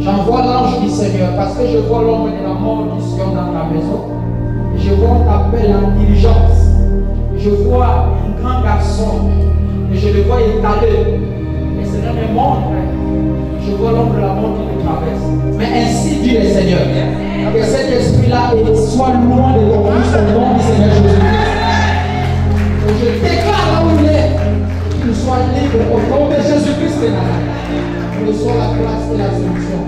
J'envoie l'ange du Seigneur parce que je vois l'ombre de la mort qui sont dans ta maison. Je vois on t'appelle en diligence. Je vois un grand garçon et je le vois étalé. Et Seigneur me montre. Je vois l'ombre de la mort qui me traverse. Mais ainsi dit le Seigneur. Que cet esprit-là soit loin de ton fils au nom du Seigneur Jésus-Christ. Et je déclare là où il est qu'il soit libre au nom de Jésus-Christ de Nazareth. Qu'il soit la grâce et la solution.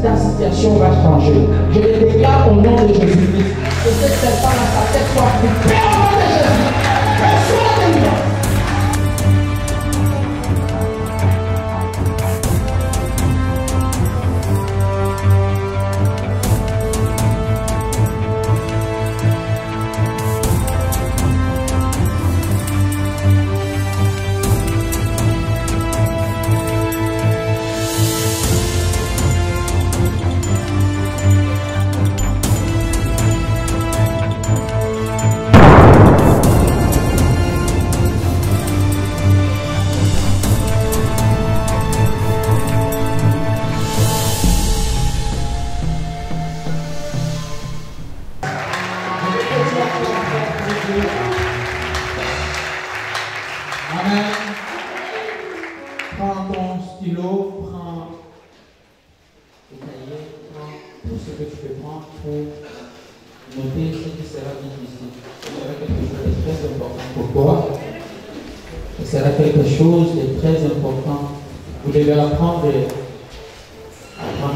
Ta situation va changer. Je le déclare au nom de Jésus-Christ. Que cette serpent à sa tête soit coupée au nom de Jésus. Reçois la délivrance.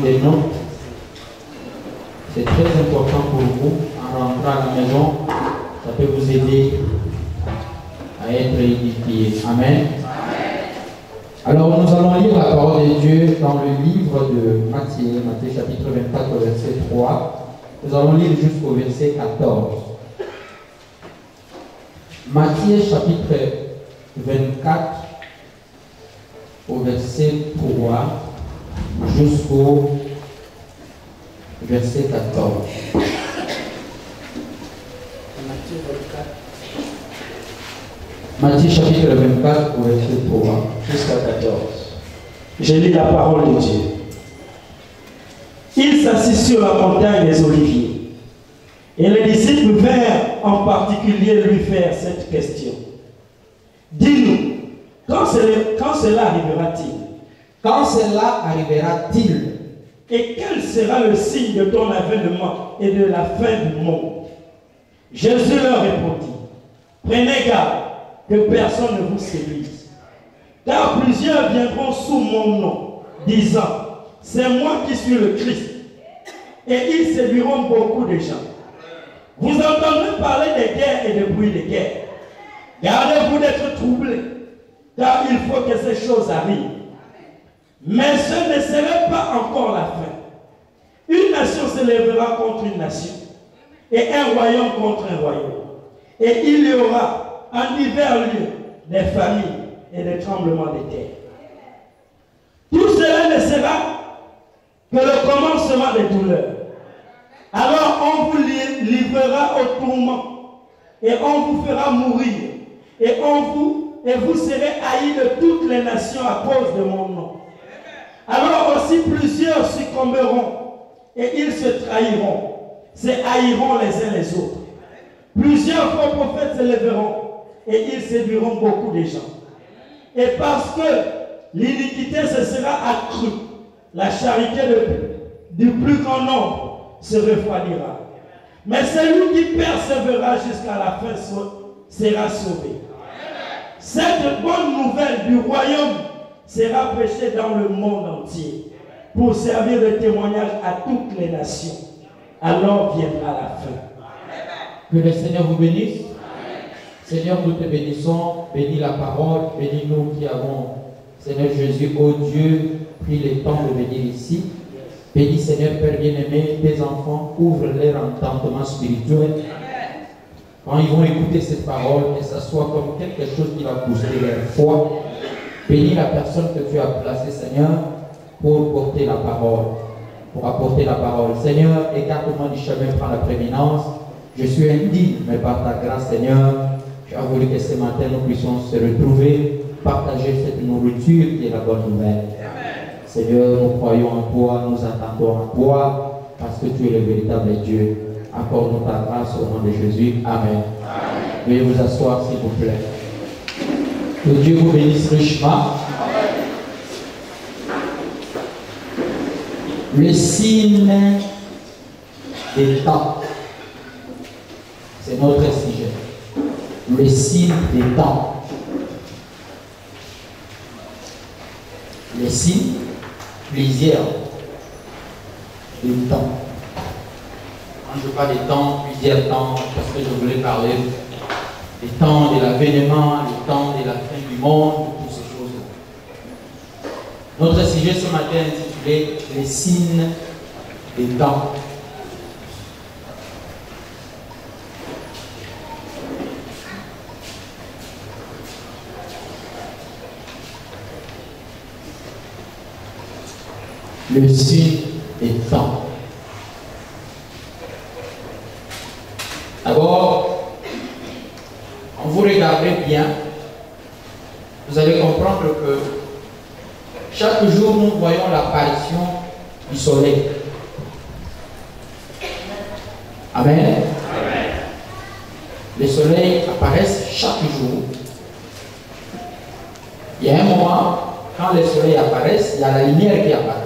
Des notes. C'est très important pour vous en rentrant à la maison. Ça peut vous aider à être édifié. Amen. Alors nous allons lire la parole de Dieu dans le livre de Matthieu, Matthieu chapitre 24 verset 3. Nous allons lire jusqu'au verset 14. Matthieu chapitre 24 au verset 3 jusqu'au verset 14. Matthieu chapitre 24 au verset 3 jusqu'à 14. Je lis la parole de Dieu. Il s'assit sur la montagne des Oliviers. Et les disciples vinrent en particulier lui faire cette question. Dis-nous, quand cela arrivera-t-il? Quand cela arrivera-t-il? Et quel sera le signe de ton avènement et de la fin du monde? Jésus leur répondit, prenez garde que personne ne vous séduise. Car plusieurs viendront sous mon nom, disant, c'est moi qui suis le Christ. Et ils séduiront beaucoup de gens. Vous entendrez parler de guerre et de bruit de guerre. Gardez-vous d'être troublés, car il faut que ces choses arrivent. Mais ce ne serait pas encore la fin. Une nation s'élèvera contre une nation, et un royaume contre un royaume. Et il y aura en divers lieux des famines et des tremblements de terre. Tout cela ne sera que le commencement des douleurs. Alors on vous livrera au tourment, et on vous fera mourir, et vous serez haïs de toutes les nations à cause de mon nom. Alors aussi plusieurs succomberont, et ils se trahiront, se haïront les uns les autres. Plusieurs faux prophètes se lèveront et ils séduiront beaucoup de gens. Et parce que l'iniquité se sera accrue, la charité du plus grand nombre se refroidira. Mais celui qui persévérera jusqu'à la fin sera sauvé. Cette bonne nouvelle du royaume sera prêchée dans le monde entier pour servir de témoignage à toutes les nations. Alors viendra la fin. Que le Seigneur vous bénisse. Seigneur, nous te bénissons. Bénis la parole. Bénis nous qui avons, Seigneur Jésus, ô Dieu, pris le temps de venir ici. Bénis, Seigneur, Père bien-aimé, tes enfants, ouvre leur entendement spirituel. Quand ils vont écouter cette parole, que ça soit comme quelque chose qui va pousser leur foi. Bénis la personne que tu as placée, Seigneur, pour porter la parole. Pour apporter la parole. Seigneur, écarte-moi du chemin, prends la prééminence. Je suis indigne, mais par ta grâce, Seigneur, tu as voulu que ce matin nous puissions se retrouver, partager cette nourriture qui est la bonne nouvelle. Seigneur, nous croyons en toi, nous attendons en toi, parce que tu es le véritable Dieu. Accorde-nous ta grâce au nom de Jésus. Amen. Veuillez vous asseoir, s'il vous plaît. Que Dieu vous bénisse richement. Le signe des temps. C'est notre sujet. Le signe des temps. Les signes, plusieurs des temps. Quand je parle des temps, plusieurs temps, parce que je voulais parler des temps de l'avènement, des temps de la fin du monde, toutes ces choses-là. Notre sujet ce matin est intitulé les signes des temps. Le signe des temps. D'abord, quand vous regardez bien, vous allez comprendre que chaque jour nous voyons l'apparition du soleil. Amen. Amen. Le soleil apparaît chaque jour. Il y a un moment, quand le soleil apparaît, il y a la lumière qui apparaît.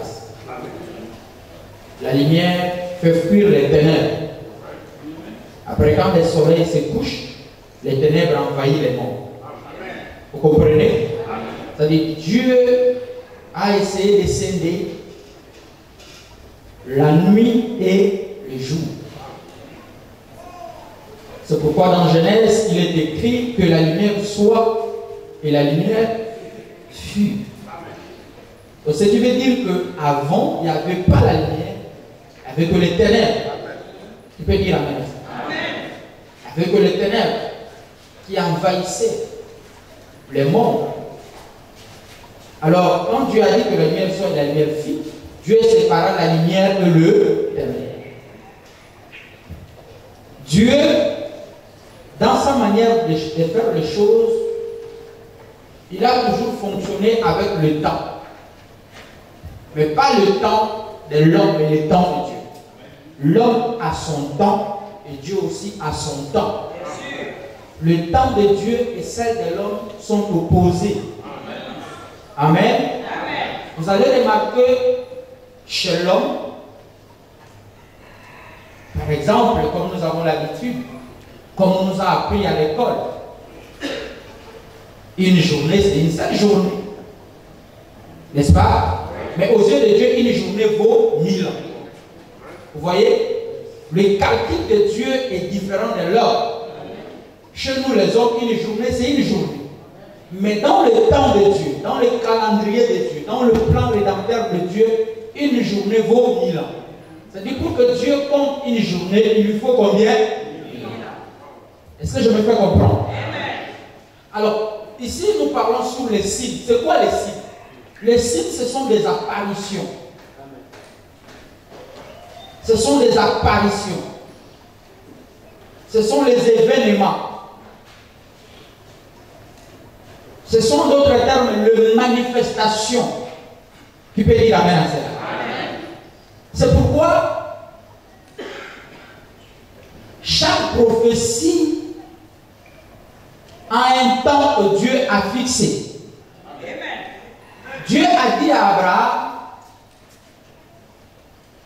La lumière fait fuir les ténèbres. Après, quand le soleil se couche, les ténèbres envahissent les mondes. Vous comprenez? C'est-à-dire Dieu a essayé de scinder la nuit et le jour. C'est pourquoi dans Genèse, il est écrit que la lumière soit et la lumière fut. Donc, ce qui veut dire qu'avant, il n'y avait pas la lumière. Il n'y avait que les ténèbres. Tu peux dire amen. Il n'y avait que les ténèbres qui envahissaient le monde. Alors, quand Dieu a dit que la lumière soit la lumière fit, Dieu sépara la lumière et le ténèbre. Dieu, dans sa manière de faire les choses, il a toujours fonctionné avec le temps. Mais pas le temps de l'homme, mais le temps de Dieu. L'homme a son temps et Dieu aussi a son temps. Le temps de Dieu et celle de l'homme sont opposés. Amen. Amen. Vous allez remarquer chez l'homme, par exemple, comme nous avons l'habitude, comme on nous a appris à l'école, une journée, c'est une seule journée. N'est-ce pas? Mais aux yeux de Dieu, une journée vaut 1000 ans. Vous voyez? Le calcul de Dieu est différent de l'homme. Chez nous, les hommes, une journée, c'est une journée. Mais dans le temps de Dieu, dans le calendrier de Dieu, dans le plan rédempteur de Dieu, une journée vaut 1000 ans. C'est-à-dire, pour que Dieu compte une journée, il lui faut combien? 1000 ans. Est-ce que je me fais comprendre? Alors, ici, nous parlons sur les signes. C'est quoi les signes? Les signes, ce sont des apparitions. Ce sont des apparitions. Ce sont les événements. Ce sont d'autres termes, les manifestations. Qui peut dire amen à ça? C'est pourquoi prophétie a un temps que Dieu a fixé. Dieu a dit à Abraham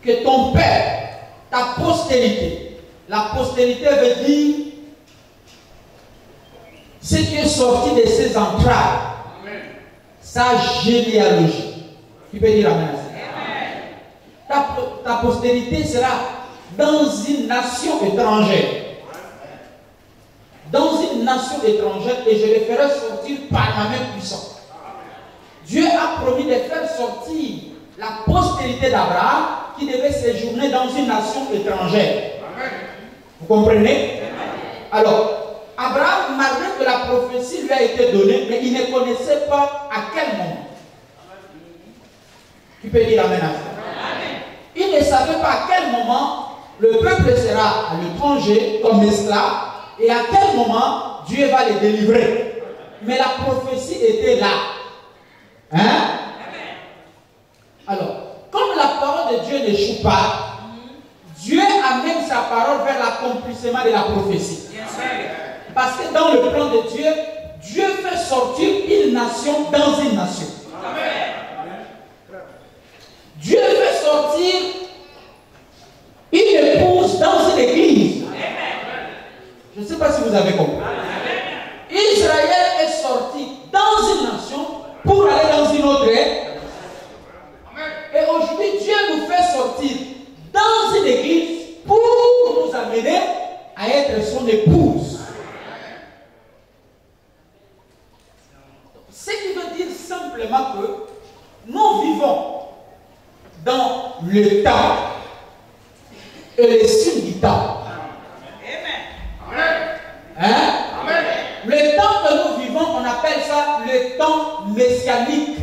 que ton père, ta postérité, la postérité veut dire ce qui est sorti de ses entrailles, sa généalogie. Tu peux dire amen. Ta postérité sera dans une nation étrangère. Dans une nation étrangère, et je les ferai sortir par ma main puissante. Dieu a promis de faire sortir la postérité d'Abraham qui devait séjourner dans une nation étrangère. Vous comprenez? Alors, Abraham, malgré que la prophétie lui a été donnée, mais il ne connaissait pas à quel moment. Tu peux dire amen. Il ne savait pas à quel moment le peuple sera à l'étranger comme esclave et à quel moment Dieu va les délivrer. Mais la prophétie était là. Hein? Alors, comme la parole de Dieu n'échoue pas, Dieu amène sa parole vers l'accomplissement de la prophétie. Parce que dans le plan de Dieu, Dieu fait sortir une nation dans une nation. Dieu fait sortir une épouse dans une église. Je ne sais pas si vous avez compris. Israël est sorti dans une nation pour aller dans une autre. Et aujourd'hui, Dieu nous fait sortir dans une église pour nous amener à être son épouse. Ce qui veut dire simplement que nous vivons dans le temps et les signes du temps. Hein? Le temps que nous vivons, on appelle ça le temps messianique.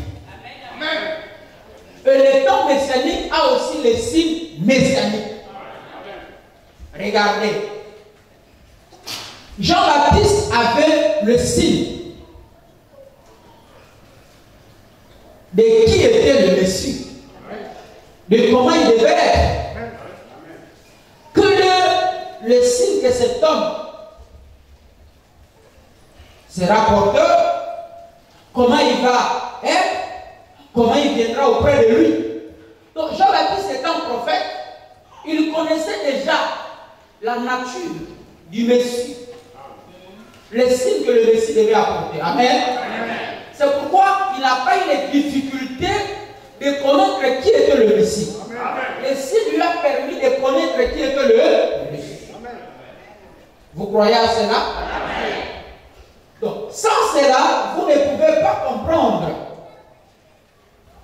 Et le temps messianique a aussi les signes messianiques. Regardez. Jean-Baptiste avait le signe de qui était le Messie, de comment il devait être. Que le signe que cet homme sera porteur, comment il va être, comment il viendra auprès de lui. Donc Jean-Baptiste étant prophète, il connaissait déjà la nature du Messie, les signes que le Messie devait apporter. Amen. C'est pourquoi il n'a pas eu les difficultés de connaître qui était le Messie. Et s'il lui a permis de connaître qui était le Messie. Vous croyez à cela? Donc, sans cela, vous ne pouvez pas comprendre.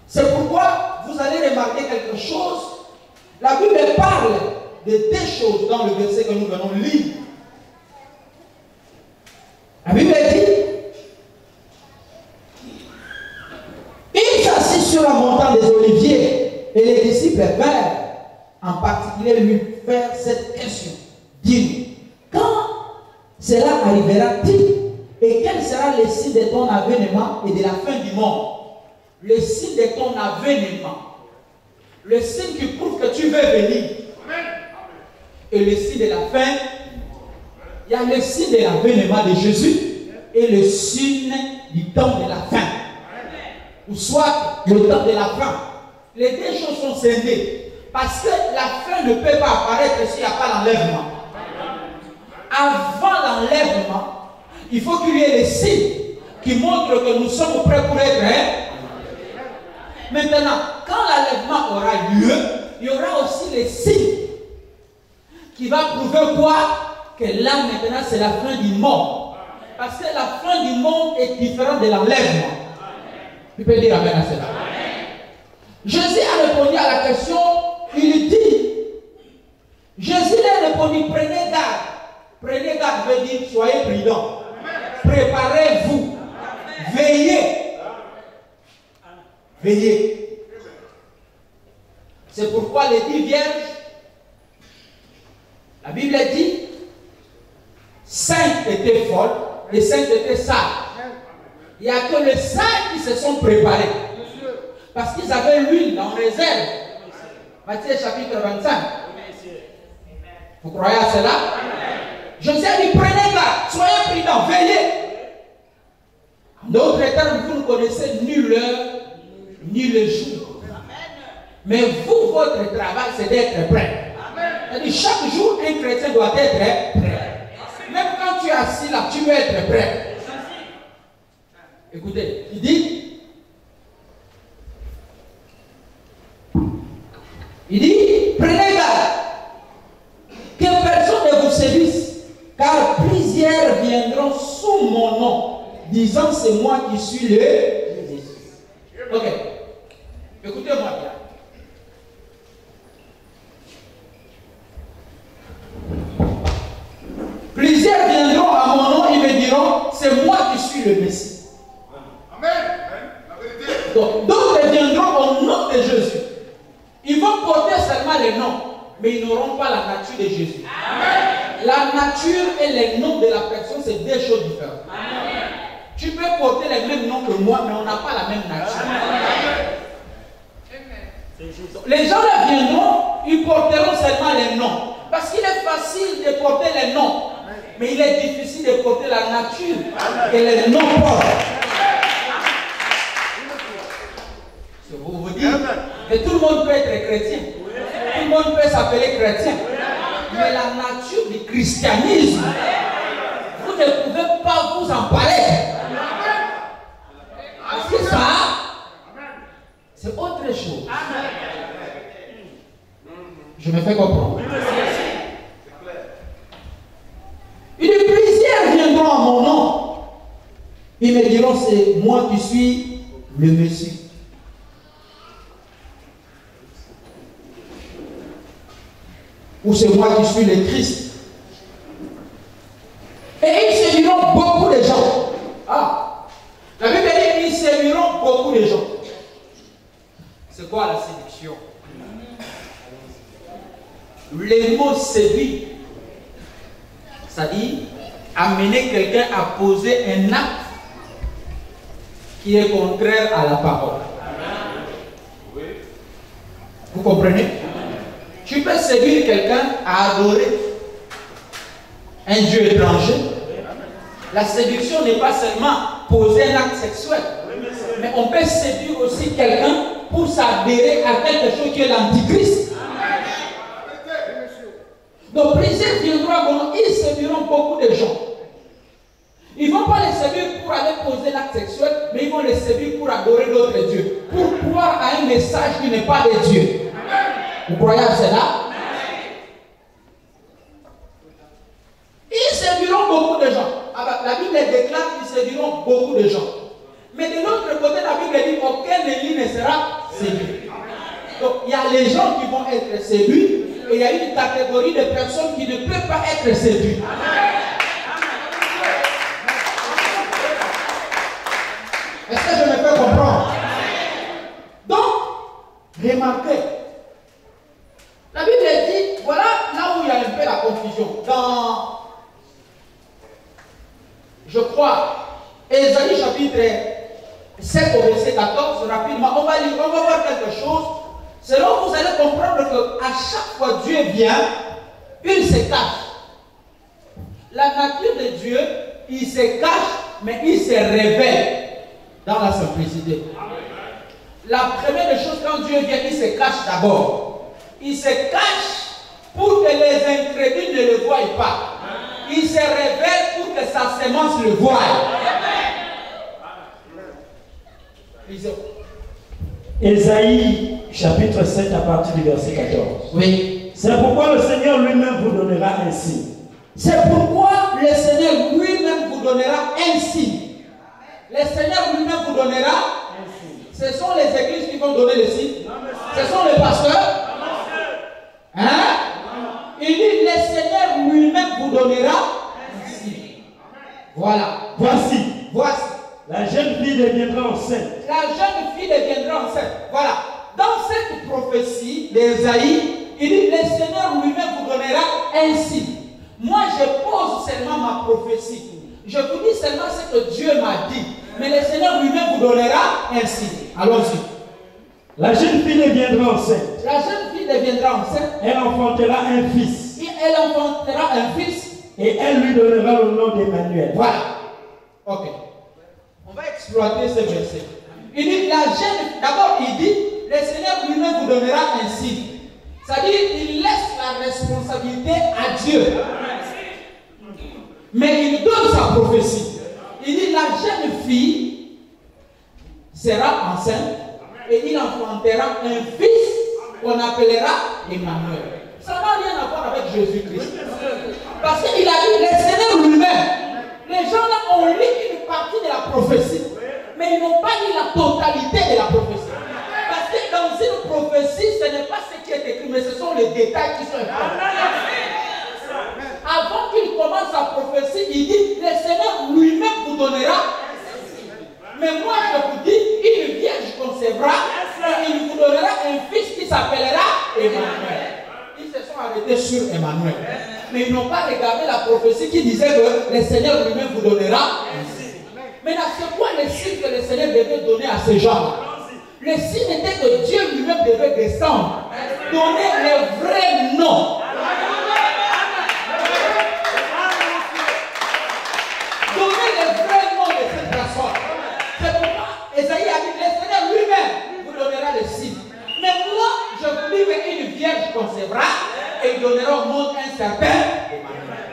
C'est pourquoi vous allez remarquer quelque chose. La Bible parle de deux choses dans le verset que nous venons de lire. La Bible dit: il s'assit sur la montagne des Oliviers et les disciples vinrent en particulier lui faire cette question. Dis-nous, quand cela arrivera-t-il et quel sera le signe de ton avènement et de la fin du monde? Le signe de ton avènement, le signe qui prouve que tu veux venir. Et le signe de la fin, il y a le signe de l'avènement de Jésus et le signe du temps de la fin. Ou soit le temps de la fin. Les deux choses sont scindées. Parce que la fin ne peut pas apparaître s'il n'y a pas l'enlèvement. Avant l'enlèvement, il faut qu'il y ait des signes qui montrent que nous sommes prêts pour être. Maintenant, quand l'enlèvement aura lieu, il y aura aussi les signes qui va prouver quoi? Que là maintenant c'est la fin du monde. Parce que la fin du monde est différente de l'enlèvement. Tu peux dire amen à cela. Jésus a répondu à la question, il dit, Jésus a répondu, prenez garde. Prenez garde veut dire soyez prudents. Préparez-vous. Veillez. Veillez. C'est pourquoi les 10 vierges, la Bible dit, 5 étaient folles et 5 étaient sages. Il n'y a que les 5 qui se sont préparés. Parce qu'ils avaient l'huile en réserve. Matthieu chapitre 25. Vous croyez à cela? a dit, prenez garde, soyez prudents, veillez. En d'autres termes, vous ne connaissez ni l'heure, ni le jour. Mais vous, votre travail, c'est d'être prêt. C'est-à-dire, chaque jour, un chrétien doit être prêt. Même quand tu es assis là, tu veux être prêt. Écoutez, il dit, prenez garde que personne ne vous séduise, car plusieurs viendront sous mon nom, disant c'est moi qui suis le Jésus. Ok, écoutez-moi bien. Plusieurs viendront à mon nom et me diront c'est moi qui suis le Messie. Amen. Donc, d'autres viendront au nom de Jésus. Ils vont porter seulement les noms, mais ils n'auront pas la nature de Jésus. Amen. La nature et les noms de la personne, c'est deux choses différentes. Amen. Tu peux porter les mêmes noms que moi, mais on n'a pas la même nature. Amen. Les gens là viendront, ils porteront seulement les noms. Parce qu'il est facile de porter les noms, mais il est difficile de porter la nature que les noms portent. Vous vous dites que tout le monde peut être chrétien. Tout le monde peut s'appeler chrétien. Mais la nature du christianisme, vous ne pouvez pas vous en parler. Parce que ça, c'est autre chose. Je me fais comprendre. Il dit, plusieurs viendront à mon nom. Ils me diront, c'est moi qui suis le Messie. Ou c'est moi qui suis le Christ. Et ils séduiront beaucoup de gens. Ah, la Bible dit, ils séduiront beaucoup de gens. C'est quoi la séduction? Le mot séduit, c'est-à-dire amener quelqu'un à poser un acte qui est contraire à la parole. Vous comprenez? Tu peux séduire quelqu'un à adorer un Dieu étranger. La séduction n'est pas seulement poser un acte sexuel, mais on peut séduire aussi quelqu'un pour s'adhérer à quelque chose qui est l'antichrist. Donc, plusieurs viendront à mon nom, ils séduiront beaucoup de gens. Ils ne vont pas les séduire pour aller poser l'acte sexuel, mais ils vont les séduire pour adorer d'autres dieux, pour croire à un message qui n'est pas de Dieu. Vous croyez à cela? Ils séduiront beaucoup de gens. La Bible déclare qu'ils séduiront beaucoup de gens. Mais de l'autre côté, la Bible dit aucun élu ne sera séduit. Donc, il y a les gens qui vont être séduits et il y a une catégorie de personnes qui ne peuvent pas être séduites. Est-ce que je me fais comprendre? Donc, remarquez. La Bible dit, voilà là où il y a un peu la confusion. Dans, je crois, Ésaïe chapitre 7 au verset 14, rapidement, on va voir quelque chose. Selon vous allez comprendre qu'à chaque fois Dieu vient, il se cache. La nature de Dieu, il se cache, mais il se révèle dans la simplicité. La première des choses, quand Dieu vient, il se cache d'abord. Il se cache pour que les incrédules ne le voient pas. Il se révèle pour que sa sémence le voie. Ésaïe chapitre 7 à partir du verset 14. Oui. C'est pourquoi le Seigneur lui-même vous donnera un signe. C'est pourquoi le Seigneur lui-même vous donnera un signe. Le Seigneur lui-même vous donnera un signe. Ce sont les églises qui vont donner le signe. Ce sont les pasteurs. Hein? Il dit, le Seigneur lui-même vous donnera un signe. Voilà. Voici. La jeune fille deviendra enceinte. La jeune fille deviendra enceinte. Voilà. Dans cette prophétie d'Ésaïe, il dit, le Seigneur lui-même vous donnera un signe. Moi, je pose seulement ma prophétie. Je vous dis seulement ce que Dieu m'a dit. Mais le Seigneur lui-même vous donnera un signe. Allons-y. La jeune fille deviendra enceinte. La jeune fille deviendra enceinte. Elle enfantera un fils. Et elle enfantera un fils. Et elle lui donnera le nom d'Emmanuel. Voilà. Ok. On va exploiter ce verset. Il dit, la jeune, d'abord il dit, le Seigneur lui-même vous donnera un signe. C'est-à-dire, il laisse la responsabilité à Dieu. Mais il donne sa prophétie. Il dit, la jeune fille sera enceinte et il enfantera un fils qu'on appellera Emmanuel. Ça n'a rien à voir avec Jésus-Christ. Parce qu'il a dit, le Seigneur lui-même, les gens là ont lu une partie de la prophétie, mais ils n'ont pas lu la totalité de la prophétie. Parce que dans une prophétie, ce n'est pas ce qui est écrit, mais ce sont les détails qui sont importants. Avant qu'il commence sa prophétie, il dit, le Seigneur lui-même vous donnera. Mais moi je vous dis, une vierge concevra et il vous donnera un fils qui s'appellera Emmanuel. Ils se sont arrêtés sur Emmanuel. Mais ils n'ont pas regardé la prophétie qui disait que le Seigneur lui-même vous donnera. Maintenant, c'est quoi le signe que le Seigneur devait donner à ces gens? Le signe était que Dieu lui-même devait descendre, donner le vrai nom. Donner le vrai nom de cette personne. C'est pourquoi Esaïe a dit, le Seigneur lui-même vous donnera le signe. Mais moi, je vous dis qu'une vierge concevra et il donnera au monde un certain Emmanuel.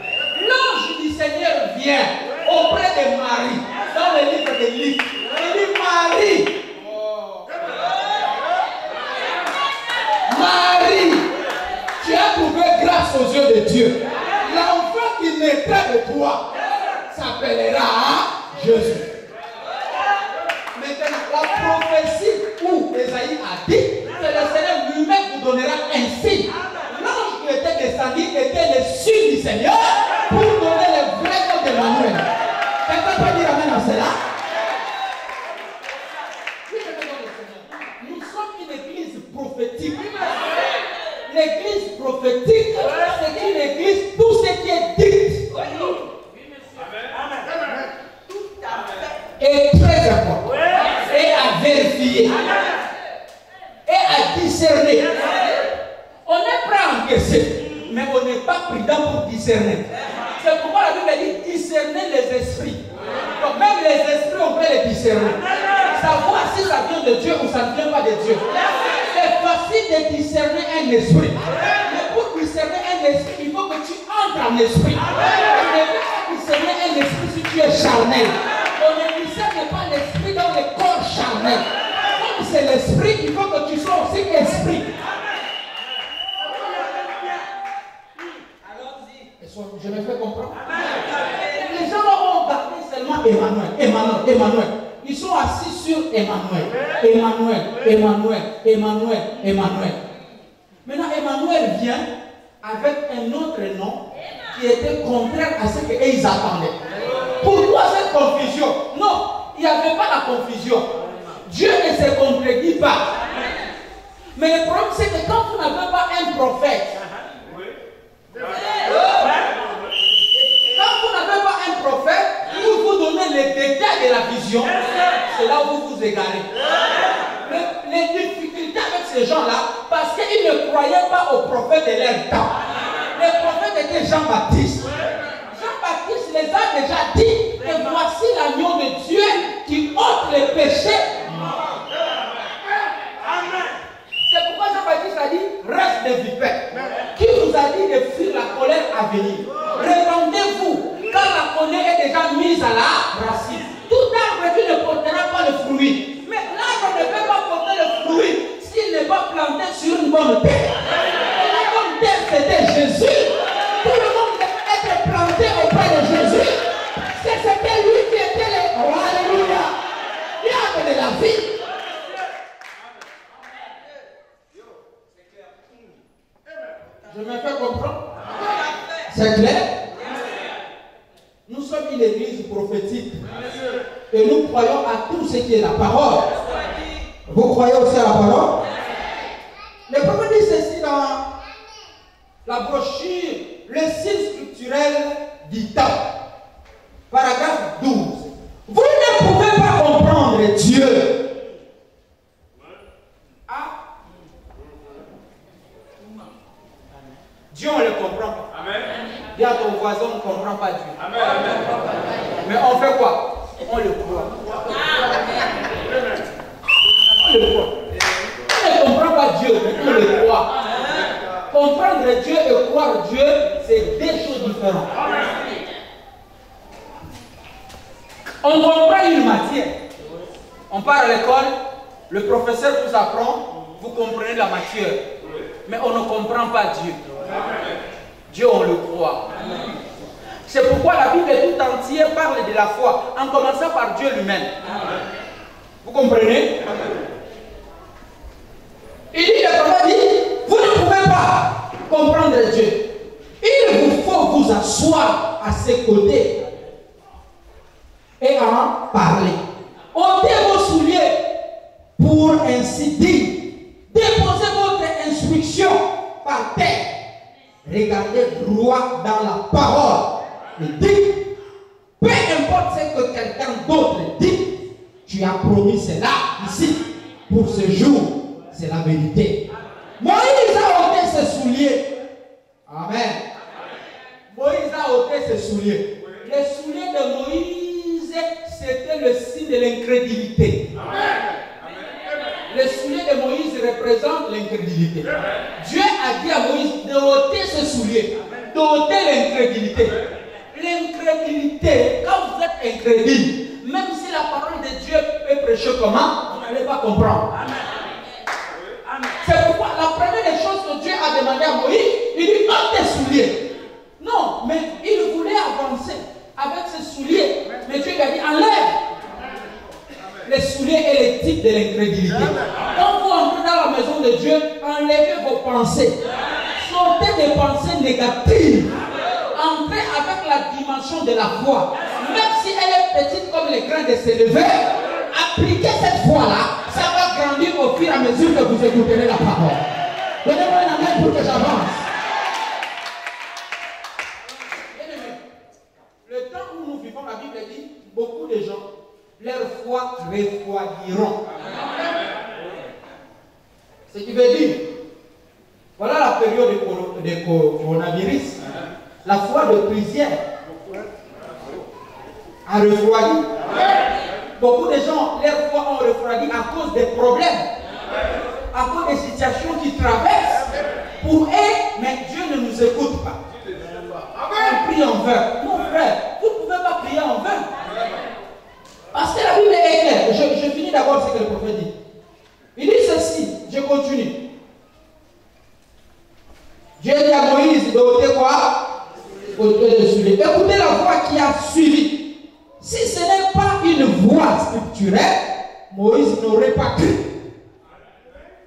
L'ange du Seigneur vient auprès de Marie, dans le livre de Luc. Il dit, Marie, Marie, tu as trouvé grâce aux yeux de Dieu. L'enfant qui naîtra de toi s'appellera Jésus. Maintenant, la prophétie où Esaïe a dit que le Seigneur lui-même vous donnera un signe. L'ange qui était descendu était le signe du Seigneur pour donner le vrai nom d'Emmanuel. Quelqu'un peut dire amen à cela? Nous sommes une église prophétique. L'église prophétique, c'est une église, tout ce qui est dit est très important. Et à vérifier. Et à discerner. On est prêt à encaisser, mais on n'est pas prudent pour discerner. C'est pourquoi la Bible dit discerner les esprits. Donc même les esprits, on peut les discerner. Savoir si ça vient de Dieu ou ça ne vient pas de Dieu. C'est facile de discerner un esprit. Mais pour discerner un esprit, il faut que tu entres en esprit. On ne peut pas discerner un esprit si tu es charnel. On ne discerne pas l'esprit dans le corps charnel. Comme c'est l'esprit, il faut que tu sois aussi esprit. Je me fais comprendre. Les gens ont gardé seulement Emmanuel, Emmanuel, Emmanuel. Ils sont assis sur Emmanuel, Emmanuel, Emmanuel, Emmanuel, Emmanuel. Maintenant, Emmanuel vient avec un autre nom qui était contraire à ce qu'ils attendaient. Pourquoi cette confusion? Non, il n'y avait pas la confusion. Dieu ne se contredit pas. Mais le problème, c'est que quand vous n'avez pas un prophète, quand vous n'avez pas un prophète, pour vous donner les détails de la vision, c'est là où vous vous égarez. Les difficultés avec ces gens-là, parce qu'ils ne croyaient pas aux prophètes de leur temps. Les prophètes étaient Jean-Baptiste. Jean-Baptiste les a déjà dit que voici l'agneau de Dieu qui ôte les péchés. C'est pourquoi Jean-Baptiste a dit reste des vipères. Qui vous a dit de fuir la colère à venir? Répandez-vous, car la colère est déjà mise à la racine. Tout arbre qui ne portera pas le fruit. Mais l'arbre ne peut pas porter le fruit s'il n'est pas planté sur une bonne terre. Et la bonne terre, c'était Jésus. Tout le monde devait être planté auprès de Jésus. C'était lui qui était le roi. Alléluia. L'arbre de la vie. Je me fais comprendre? C'est clair? Nous sommes une église prophétique. Et nous croyons à tout ce qui est la parole. Vous croyez aussi à la parole? Le premier dit ceci dans la brochure, le signe structurel du temps. Paragraphe 12. Vous ne pouvez pas comprendre Dieu. Dieu, on ne le comprend pas. Amen. Dis à ton voisin, on ne comprend pas Dieu. Mais on fait quoi? On le croit. On le croit. On ne comprend pas Dieu, mais on le croit. Comprendre Dieu et croire Dieu, c'est deux choses différentes. On comprend une matière. On part à l'école, le professeur vous apprend, vous comprenez la matière. Mais on ne comprend pas Dieu. Dieu, on le croit. C'est pourquoi la Bible tout entière parle de la foi, en commençant par Dieu lui-même. Vous comprenez? Il dit, le prophète dit, vous ne pouvez pas comprendre Dieu. Il vous faut vous asseoir à ses côtés et en parler. Ôtez vos souliers pour ainsi dire. Déposez votre instruction par terre. Regardez droit dans la parole. Et dites, peu importe ce que quelqu'un d'autre dit, tu as promis cela ici pour ce jour. C'est la vérité. Moïse a ôté ses souliers. Amen. Moïse a ôté ses souliers. Les souliers de Moïse, c'était le signe de l'incrédulité. Les souliers de Moïse représentent l'incrédulité. Dieu a dit à Moïse de ôter ses souliers, d'ôter l'incrédulité. L'incrédulité, quand vous êtes incrédule, même si la parole de Dieu est prêchée comment, vous n'allez pas comprendre. C'est pourquoi la première des choses que Dieu a demandé à Moïse, il dit ôte tes souliers. Non, mais il voulait avancer avec ses souliers. Mais Dieu lui a dit enlève les souliers et les types de l'incrédulité. Quand vous entrez dans la maison de Dieu, enlevez vos pensées. Sortez des pensées négatives. Entrez avec la dimension de la foi. Même si elle est petite comme les grains de s'élever, appliquez cette foi-là. Ça va grandir au fur et à mesure que vous écouterez la parole. Donnez-moi un amen pour que j'avance. Le temps où nous vivons, la Bible dit, beaucoup de gens, leur foi refroidiront. Ce qui veut dire, voilà la période de coronavirus, la foi de plusieurs a refroidi. Beaucoup de gens, leur foi ont refroidi à cause des problèmes, à cause des situations qu'ils traversent. Pour eux, mais Dieu ne nous écoute pas. On prie en vain. Mon frère, vous ne pouvez pas prier en vain. Parce que la Bible est claire. Je finis d'abord ce que le prophète dit. Il dit ceci, je continue. Dieu dit à Moïse de ôter quoi? Ôter les souliers. Écoutez la voix qui a suivi. Si ce n'est pas une voix scripturelle, Moïse n'aurait pas cru.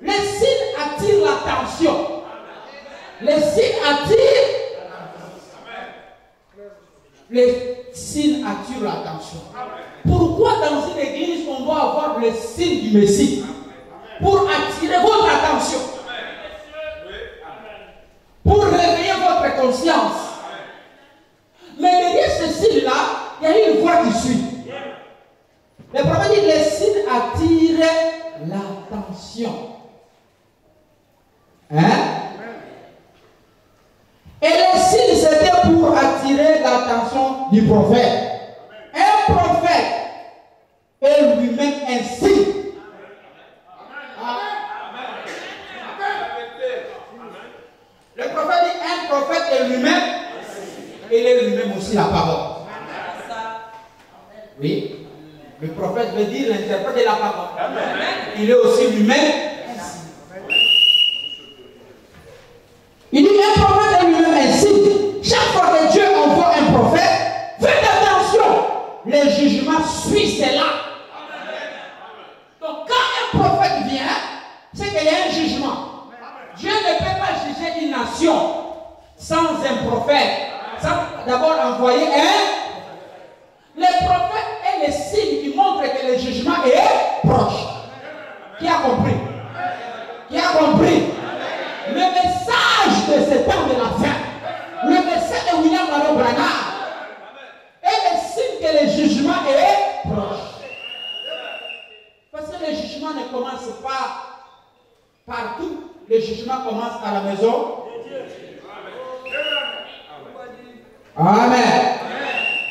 Les signes attirent l'attention. Les signes attirent. Les signes attirent l'attention. Pourquoi dans une église on doit avoir le signe du Messie? Pour attirer votre attention. Pour réveiller votre conscience. Mais derrière ce signe-là, il y a une voix qui suit. Le prophète dit les signes attirent l'attention. Hein? Et les signes, c'était pour attirer l'attention du prophète. Un prophète est lui-même un signe. Le prophète dit un prophète est lui-même, il est lui-même aussi la parole. Oui. Le prophète veut dire l'interprète de la parole. Il est aussi lui-même. Il dit un prophète est lui-même un signe. Chaque fois que Dieu envoie un prophète, faites attention. Le jugement suit cela. Donc quand un prophète vient, c'est qu'il y a un jugement. Dieu ne peut pas juger une nation sans un prophète. Sans d'abord envoyer un. Le prophète est le signe qui montre que le jugement est proche. Qui a compris? Qui a compris? Le message de ce temps de la fin, le message de William Marion Branham est le signe que le jugement est proche. Parce que le jugement ne commence pas partout. Le jugement commence à la maison. Amen.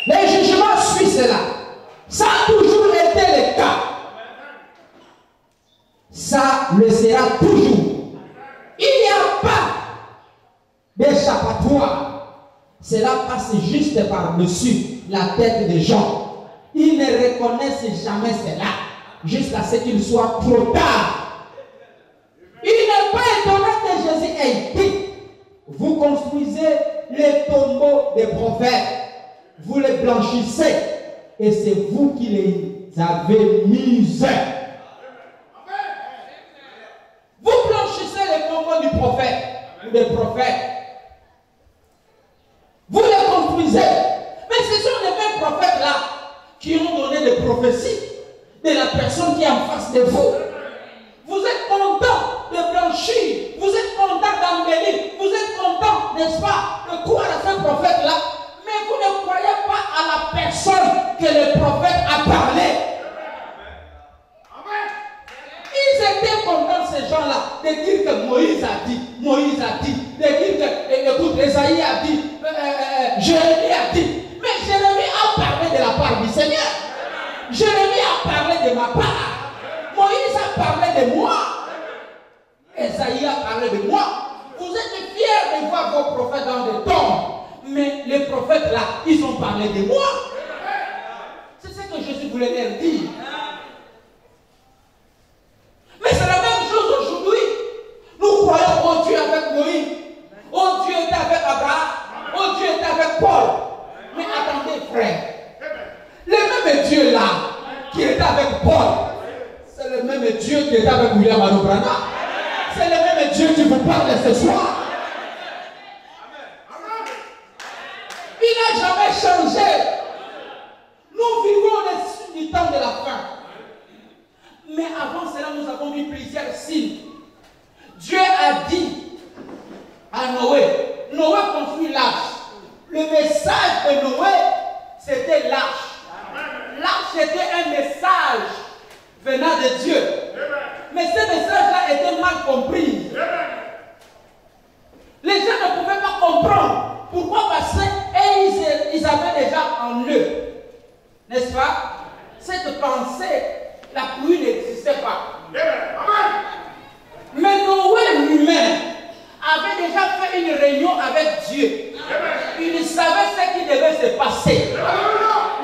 Les jugements suivent cela. Ça a toujours été le cas. Ça le sera toujours. Il n'y a pas d'échappatoire. Cela passe juste par-dessus la tête des gens. Ils ne reconnaissent jamais cela jusqu'à ce qu'il soit trop tard. Il n'est pas étonnant que Jésus ait dit: vous construisez les tombeaux des prophètes, vous les blanchissez, et c'est vous qui les avez mises. Vous blanchissez les tombeaux du prophète ou des prophètes. Vous les construisez. Mais ce sont les mêmes prophètes-là qui ont donné des prophéties de la personne qui est en face de vous. Vous êtes content de blanchir. Vous êtes content d'embellir. Vous êtes content, n'est-ce pas, de croire à ce prophète-là. Mais vous ne croyez pas à la personne que le prophète a parlé. Ils étaient contents, ces gens-là, de dire que Moïse a dit, de dire que, écoute, Esaïe a dit, Jérémie a dit. Mais Jérémie a parlé de la part du Seigneur. Jérémie a parlé de ma part. Moïse a parlé de moi. Esaïe a parlé de moi. Vous êtes fiers de voir vos prophètes dans des tombes. Mais les prophètes là, ils ont parlé de moi. C'est ce que Jésus voulait leur dire. Mais c'est la même chose aujourd'hui. Nous croyons au Dieu avec Moïse. Oh Dieu était avec Abraham. Oh Dieu était avec Paul. Mais attendez, frère. Le même Dieu là, qui était avec Paul, c'est le même Dieu qui était avec William Branham. C'est le même Dieu qui vous parle ce soir. Il n'a jamais changé. Nous vivons au-dessus du temps de la fin. Mais avant cela, nous avons vu plusieurs signes. Dieu a dit à Noé, Noé construit l'arche. Le message de Noé, c'était l'arche. L'arche était un message venant de Dieu. Mais ce message-là était mal compris. Les gens ne pouvaient pas comprendre. Pourquoi? Parce qu'ils avaient déjà en eux, n'est-ce pas, cette pensée, la pluie n'existait pas. Mais Noé lui-même avait déjà fait une réunion avec Dieu. Il savait ce qui devait se passer.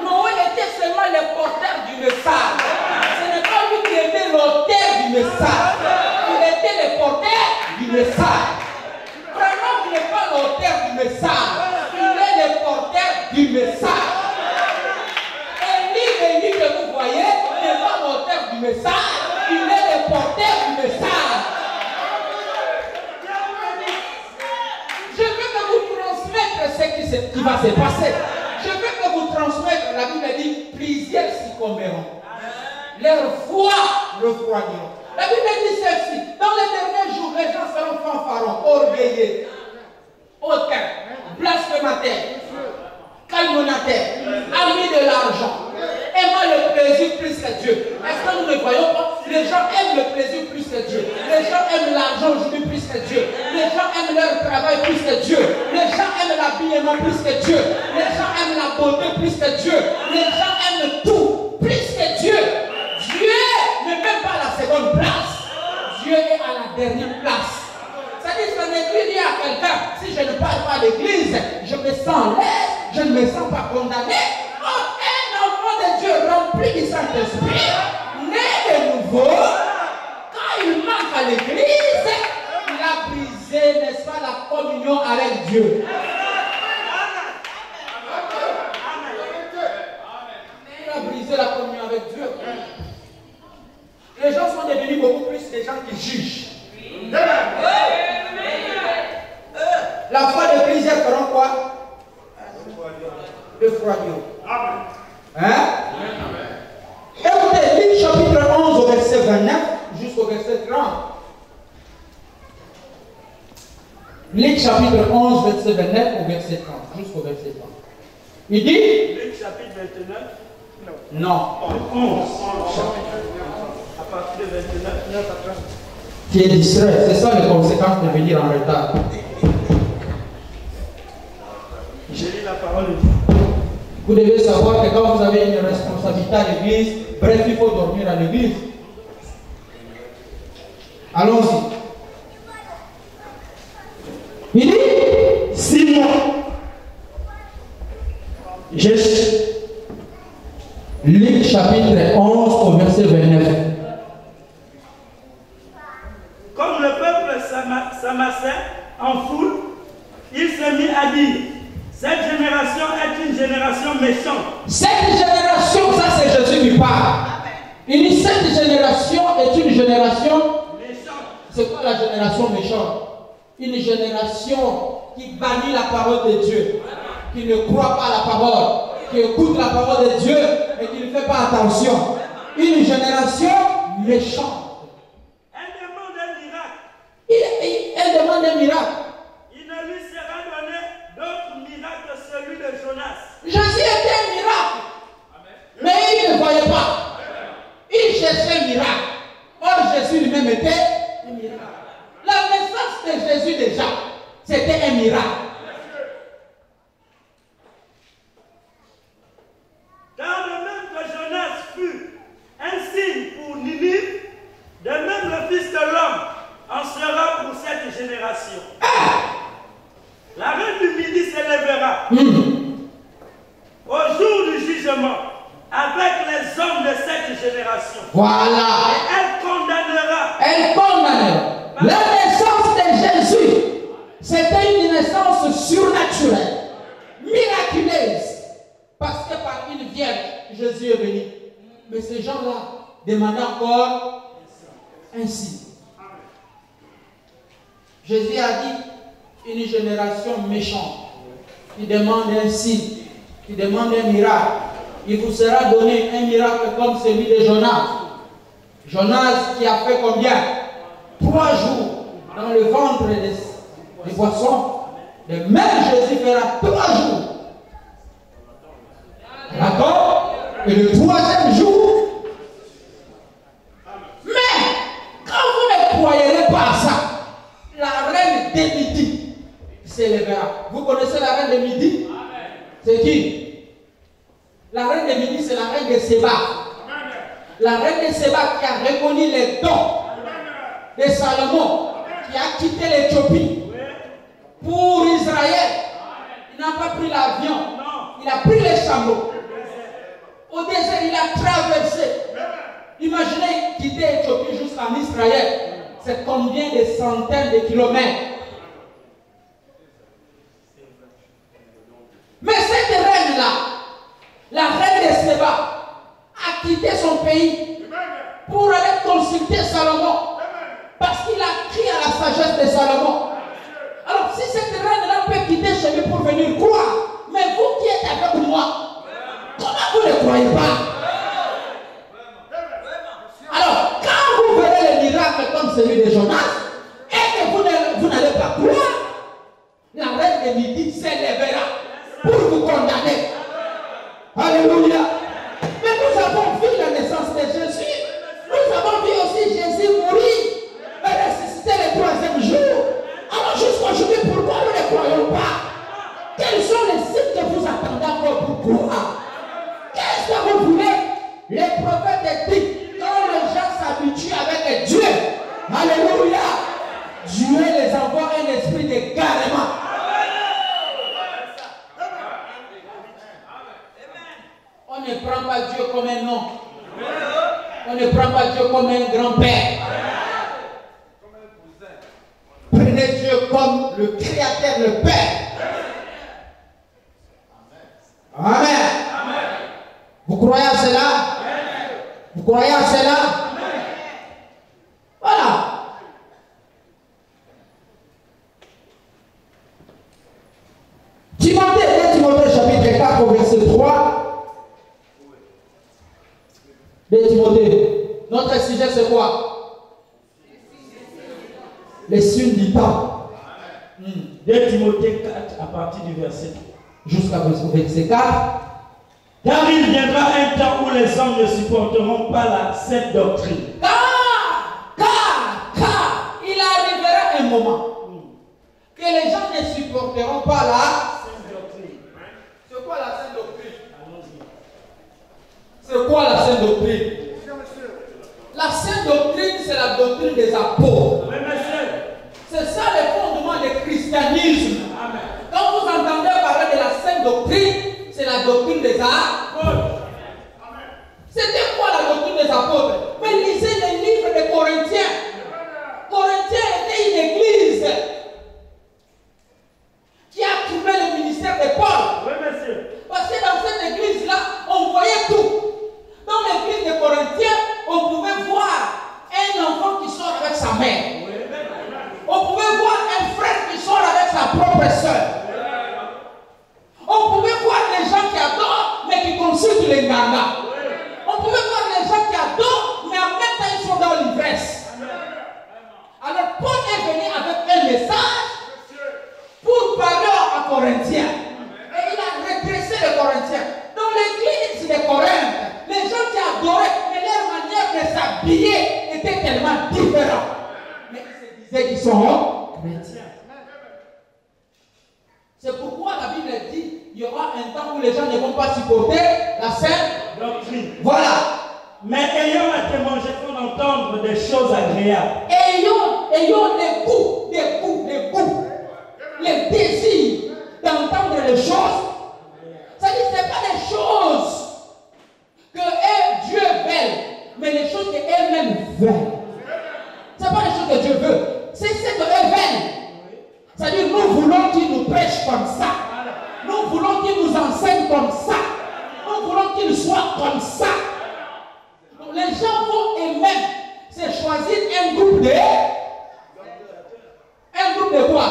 Noé était seulement le porteur du message. Ce n'est pas lui qui était l'auteur du message. Il était le porteur du message. Vraiment, il n'est pas l'auteur du message. Il est le porteur du message. Élie que vous voyez n'est pas l'auteur du message. Il est le porteur du message. Je veux que vous transmettre ce qui va se passer. Je veux que vous transmettre, la Bible dit, plusieurs succomberont. Leur foi refroidiront. La Bible dit ceci, dans les derniers jours, les gens seront fanfarons, orgueilleux, hautains, blasphémataires, calomniateurs, amis de l'argent, aimant le plaisir plus que Dieu. Est-ce que nous ne voyons pas? Les gens aiment le plaisir plus que Dieu. Les gens aiment l'argent aujourd'hui plus que Dieu. Les gens aiment leur travail plus que Dieu. Les gens aiment l'habillement plus que Dieu. Les gens aiment la beauté plus que Dieu. Les gens aiment tout plus que Dieu. Dieu n'est même pas à la seconde place. Dieu est à la dernière place. C'est-à-dire que l'église dit à quelqu'un, si je ne parle pas à l'église, je me sens l'aise, je ne me sens pas condamné. Oh, un enfant de Dieu rempli du Saint-Esprit, né de nouveau, quand il manque à l'église, il a brisé, n'est-ce pas, la communion avec Dieu. Il a brisé la communion avec Dieu. Les gens sont devenus beaucoup plus des gens qui jugent. La foi de plusieurs feront quoi? Le froidure. Hein? Écoutez, Luc chapitre 11 au verset 29 jusqu'au verset 30. Luc chapitre 11 verset 29 au verset 30 jusqu'au verset 30. Il dit? Luc chapitre 29? Non. 11. À partir de 29, 9 à 30. Qui est distrait, c'est ça les conséquences de venir en retard. Je lis la parole de Dieu. Vous devez savoir que quand vous avez une responsabilité à l'église, bref, il faut dormir à l'église. Allons-y. Il dit Simon, Luc chapitre 11 au verset 29. Comme le peuple s'amassait en foule, il se mit à dire, cette génération est une génération méchante. Cette génération, ça c'est Jésus qui parle. Il dit cette génération est une génération méchante. C'est quoi la génération méchante? Une génération qui bannit la parole de Dieu, qui ne croit pas à la parole, qui écoute la parole de Dieu et qui ne fait pas attention. Une génération méchante. Elle demande un miracle. Elle demande un miracle. Il ne lui sera donné d'autre miracle que celui de Jonas. Jésus était un miracle. Mais il ne voyait pas. Il cherchait un miracle. Or Jésus lui-même était un miracle. La naissance de Jésus déjà, c'était un miracle. Car de même que Jonas fut un signe pour Ninive, de même le Fils de l'homme en sera pour cette génération. La reine du Midi s'élèvera au jour du jugement avec les hommes de cette génération. Voilà. Et elle condamnera. Elle condamnera. La naissance de Jésus, c'était une naissance surnaturelle, miraculeuse. Parce que par une vierge, Jésus est venu. Mais ces gens-là demandaient encore un signe. Jésus a dit, une génération méchante qui demande un signe, qui demande un miracle. Il vous sera donné un miracle comme celui de Jonas. Jonas qui a fait combien? 3 jours dans le ventre des poissons. Le même Jésus fera 3 jours. D'accord? Et le 3e jour. Mais quand vous ne croyez pas à ça, la reine de Midi s'élèvera. Vous connaissez la reine de Midi? C'est qui? La reine de Midi, c'est la reine de Séba. La reine de Séba qui a reconnu les dons de Salomon, qui a quitté l'Éthiopie pour Israël. Il n'a pas pris l'avion, il a pris les chameaux. Au désert, il a traversé. Imaginez quitter l'Éthiopie jusqu'en Israël. C'est combien de centaines de kilomètres? Mais cette reine-là, la reine de Séba, a quitté son pays pour aller consulter Salomon. Parce qu'il a crié à la sagesse de Salomon. Alors, si cette reine-là peut quitter chez lui pour venir croire, mais vous qui êtes avec moi, comment vous ne croyez pas? Alors, quand vous verrez les miracles comme celui de Jonas, et que vous n'allez pas croire, la reine de Midi s'élèvera pour vous condamner. Alléluia. Mais nous avons vu la naissance de Jésus. Nous avons vu aussi Jésus mourir et ressusciter le 3e jour. Alors jusqu'aujourd'hui, pourquoi nous ne croyons pas? Quels sont les signes que vous attendez encore pour croire? Qu'est-ce que vous voulez? Les prophètes disent, quand les gens s'habituent avec Dieu, alléluia, Dieu les envoie un esprit d'égarement. On ne prend pas Dieu comme un nom. On ne prend pas Dieu comme un grand-père. Prenez Dieu comme le Créateur, le Père. Amen. Vous croyez à cela? Vous croyez à cela? Voilà. Timothée, chapitre 4, verset 3. De Timothée. Notre sujet c'est quoi? Les signes du temps. De Timothée 4 à partir du verset 3. Jusqu'à verset 4. Car il viendra un temps où les hommes ne supporteront pas cette doctrine. Car il arrivera un moment que les gens ne supporteront pas doctrine, c'est la doctrine des apôtres. C'était quoi la doctrine des apôtres? Mais lisez les livres des Corinthiens. Corinthiens était une église qui a trouvé le ministère de Paul. Oui, monsieur. Parce que dans cette église-là, on voyait tout. Dans l'église de Corinthiens, on pouvait voir un enfant qui sort avec sa mère. On pouvait voir un frère qui sort avec sa propre soeur. On pouvait voir les gens qui adorent, mais qui consultent les ganas. On pouvait voir les gens qui adorent, mais en même temps ils sont dans l'ivresse. Alors Paul est venu avec un message pour parler à Corinthiens. Et il a redressé les Corinthiens. Dans l'église de Corinthe, les gens qui adoraient, mais leur manière de s'habiller était tellement différente. Mais ils se disaient qu'ils sont chrétiens. C'est pourquoi la Bible dit il y aura un temps où les gens ne vont pas supporter la sainte doctrine. Voilà. Mais ayons la témoignage pour entendre des choses agréables. Ayons les goûts, les désirs d'entendre les choses. C'est-à-dire que ce n'est pas des choses que Dieu veut, mais les choses qu'elle-même veut. Ce n'est pas les choses que Dieu veut, c'est ce qu'elle veut. C'est-à-dire nous voulons qu'il nous prêche comme ça. Nous voulons qu'il nous enseigne comme ça. Nous voulons qu'il soit comme ça. Donc les gens vont eux-mêmes se choisir un groupe de... Un groupe de quoi?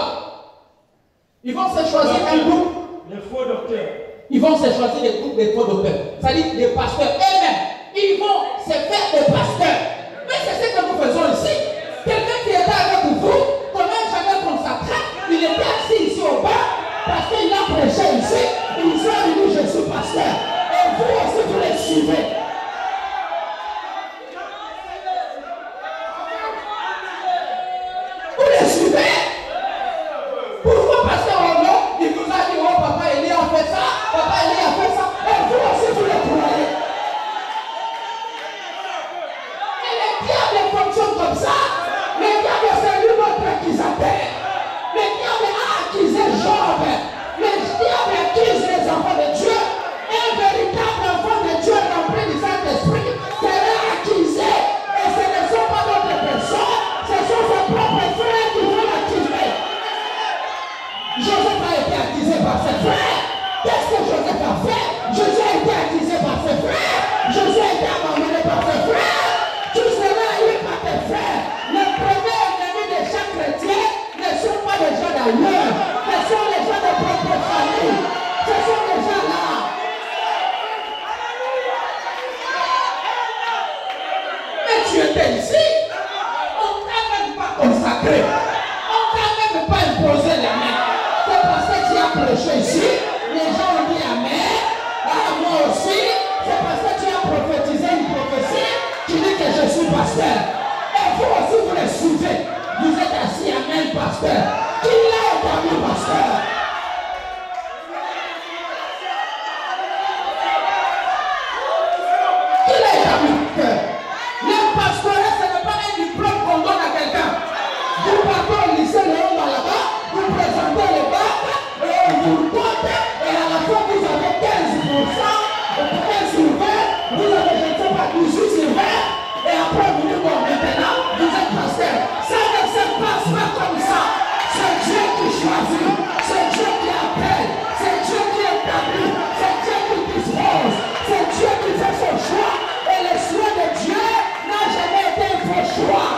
Ils vont se choisir un groupe... Les faux docteurs. Ils vont se choisir des groupes de faux docteurs. C'est-à-dire des pasteurs eux-mêmes. Ils vont se faire des pasteurs. Mais c'est ce que nous faisons ici. Quelqu'un qui était avec vous, qu'on n'a jamais consacré, il était assis ici au bas, parce qu'il a prêché ici, et il s'est dit je suis pasteur. Et vous aussi vous les suivez. Vous les suivez. Pourquoi? Parce que oh non, il vous a dit oh papa Élie a fait ça, papa Élie a fait ça, et vous aussi vous les croyez. Et le diable fonctionne comme ça. Le diable c'est lui notre accusateur. Le diable a accusé Job. Le diable accuse les enfants de Dieu. Un véritable enfant de Dieu rempli du Saint-Esprit sera accusé. Et ce ne sont pas d'autres personnes, ce sont ses propres frères qui vont l'accuser. Joseph a été accusé par ses frères. Qu'est-ce que Joseph a fait? Joseph a été accusé par ses frères. Joseph a été abandonné par ses frères. Tu seras eu par tes frères. Le premier ennemi de chaque chrétien ne sont pas les gens d'ailleurs. Ce sont les gens de propre famille. Ce sont les gens là. Mais tu étais ici. On ne t'a même pas consacré. On ne t'a même pas imposé la main. C'est parce que tu as prêché ici. Les gens ont dit amen. Ah, moi aussi. C'est parce que tu as prophétisé une prophétie. Tu dis que je suis pasteur. Et vous aussi vous les suivez. Vous êtes assis amen pasteur. Qui l'a établi pasteur? Qui l'a établi pasteur? Le pastorat ce n'est pas un diplôme qu'on donne à quelqu'un. Vous partez au lycée Léon là-bas, vous présentez le bac, et on vous compte, et à la fin vous avez 15%, 15 sur 20, vous avez je ne sais pas 18 sur 20, et après vous dites bon maintenant, vous êtes pasteur. Ça ne se passe pas comme ça. C'est Dieu qui choisit, c'est Dieu qui appelle, c'est Dieu qui établit, c'est Dieu qui dispose, c'est Dieu qui fait son choix, et le choix de Dieu n'a jamais été un faux choix.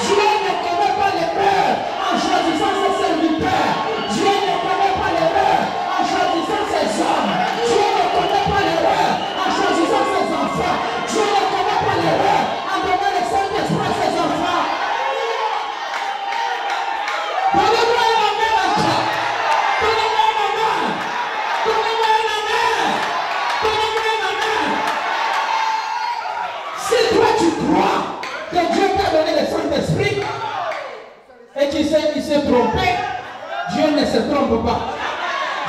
Dieu ne commet pas l'erreur en choisissant ses serviteurs. Dieu ne commet pas l'erreur en choisissant ses hommes. Dieu ne commet pas l'erreur en choisissant ses enfants. Dieu ne commet pas l'erreur en donnant le Saint-Esprit à ses enfants. Donnez-moi un amen à toi. Donnez-moi un amen. Donnez-moi un amen. Donnez-moi un amen. Si toi tu crois que Dieu t'a donné le Saint-Esprit et qu'il s'est trompé, Dieu ne se trompe pas.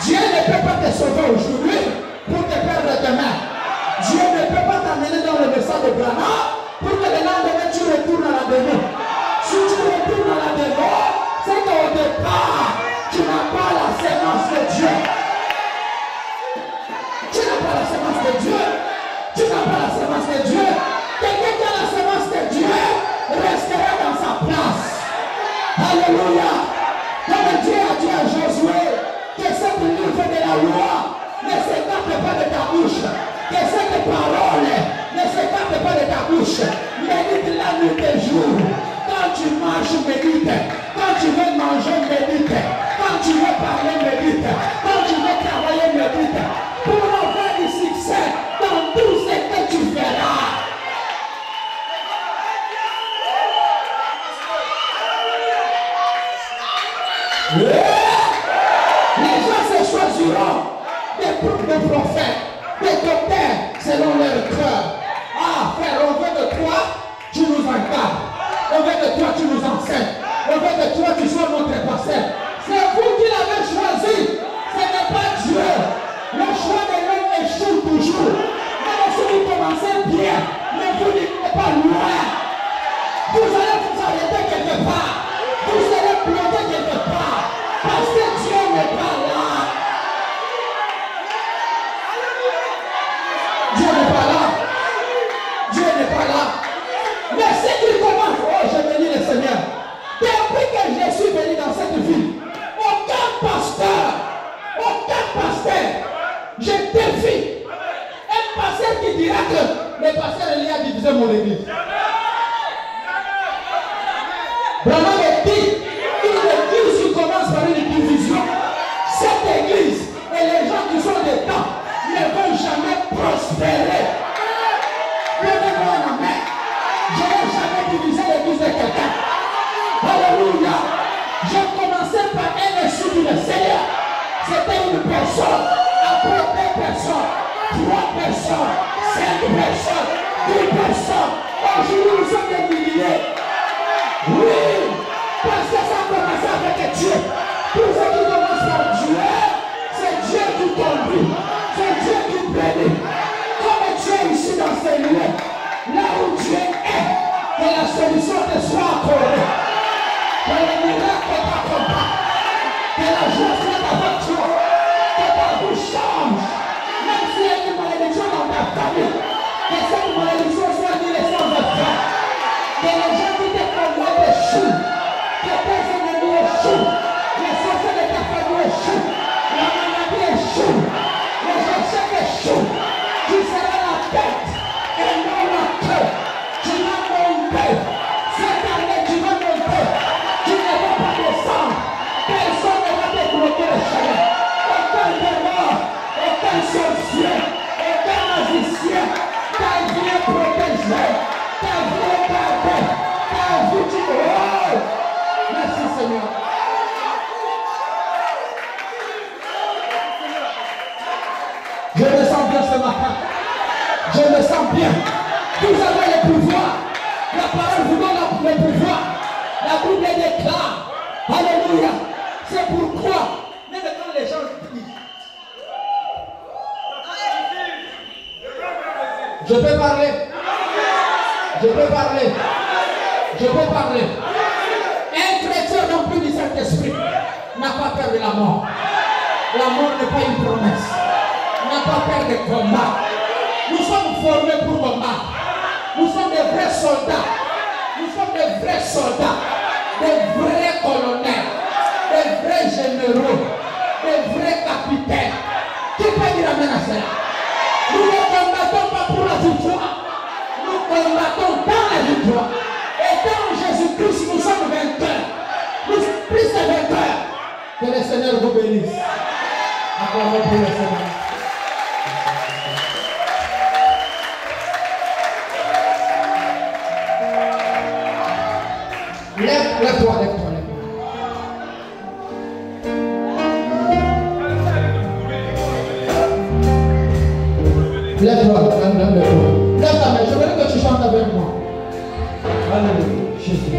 Dieu ne peut pas te sauver aujourd'hui pour te perdre demain. Dieu ne peut pas t'amener dans le message de Branham pour que le lendemain tu retournes à la demeure. Si tu retournes à la demeure, c'est qu'au départ, tu n'as pas la sémence de Dieu. Alléluia. Comme Dieu a dit à Josué, que cette livre de la loi ne s'écarte pas de ta bouche. Que cette parole ne s'écarte pas de ta bouche. Médite la nuit et jour. Quand tu marches, médite. Quand tu veux manger, médite. Quand tu veux parler, médite. Quand tu veux travailler, médite. Pour avoir du succès dans tout ce que tu feras. Les gens se choisiront des prophètes, des docteurs selon leur cœur. Ah, frère, on veut de toi, tu nous encadres. On veut de toi, tu nous enseignes. On veut de toi, tu sois notre pasteur. C'est vous qui l'avez choisi. Ce n'est pas Dieu. Le choix de l'homme échoue toujours. Même si vous commencez bien, mais vous n'êtes pas loin. Vous allez vous arrêter quelque part. Vous allez bloquer quelque part. Parce que Dieu n'est pas là. Dieu n'est pas là. Dieu n'est pas là. Mais ce qu'il commence, oh, je bénis le Seigneur. Depuis que je suis venu dans cette ville, aucun pasteur, je défie un pasteur qui dira que le pasteur Elie a divisé mon église. Vraiment, il dit, une église qui commence par une division, cette église et les gens qui sont dedans ne vont jamais prospérer. Donnez-moi la main. Je n'ai jamais divisé l'église de quelqu'un. Alléluia. J'ai commencé par un esprit du Seigneur. C'était une personne, après 2 personnes, 3 personnes, 5 personnes, 10 personnes. Aujourd'hui, nous sommes des milliers. Oui, parce que ça a commencé avec Dieu. Tout ce qui commence par Dieu, c'est Dieu qui conduit, c'est Dieu qui bénit. Comme Dieu est ici dans ces lieux, là où Dieu est, que la solution te soit accordée. Que le miracle t'accompagne. Que la joie soit avec toi. Que ta vie change. Même s'il y a une malédiction dans ta famille, que cette malédiction soit annulée sans effet. Que les gens qui te combattent échouent. Que tes ennemis échouent. Les sorciers de ta famille échouent. La maladie échoue. Les échecs échouent. Tu seras la tête et non la queue. Tu vas monter. Cette année, tu vas monter. Tu ne vas pas descendre. Personne ne va te bloquer le chemin. Aucun démon, aucun sorcier, aucun magicien. Ta vie est protégée. Ta vie est gardée. Ta vie, tu oh! Merci Seigneur. Je me sens bien ce matin. Je me sens bien. Vous avez le pouvoir. La parole vous donne le pouvoir. La Bible déclare. Alléluia. C'est pourquoi, même quand les gens prient, je peux parler. Je peux parler. Je peux parler. Un chrétien rempli du Saint-Esprit n'a pas peur de la mort. La mort n'est pas une promesse. N'a pas peur de combat. Nous sommes formés pour combattre. Nous sommes des vrais soldats. Nous sommes des vrais soldats. Des vrais colonels. Des vrais généraux. Des vrais capitaines. Qui peut dire amen à cela? Nous ne combattons pas pour la victoire. Nous combattons dans la victoire. Et dans Jésus-Christ, nous sommes vainqueurs. Nous sommes plus de vainqueurs. Que le Seigneur vous bénisse. Acclamons pour le Seigneur. Lève-toi, lève-toi, lève-toi. Lève-toi, lève-toi. Lève ta main, je veux que tu chantes avec moi. Alléluia, Jésus.